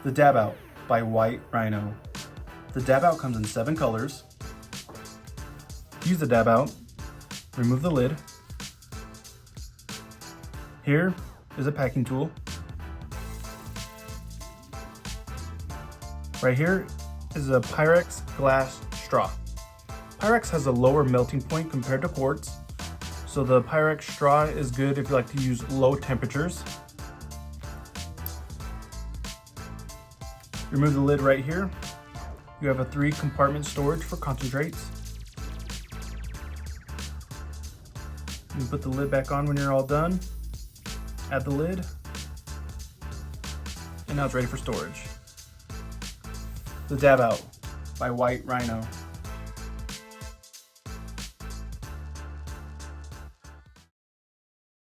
The Dabout by White Rhino. The Dabout comes in 7 colors. Use the Dabout, remove the lid. Here is a packing tool. Right here is a Pyrex glass straw. Pyrex has a lower melting point compared to quartz, so the Pyrex straw is good if you like to use low temperatures. Remove the lid right here. You have a 3-compartment storage for concentrates. You put the lid back on when you're all done. Add the lid. And now it's ready for storage. The Dabout by White Rhino.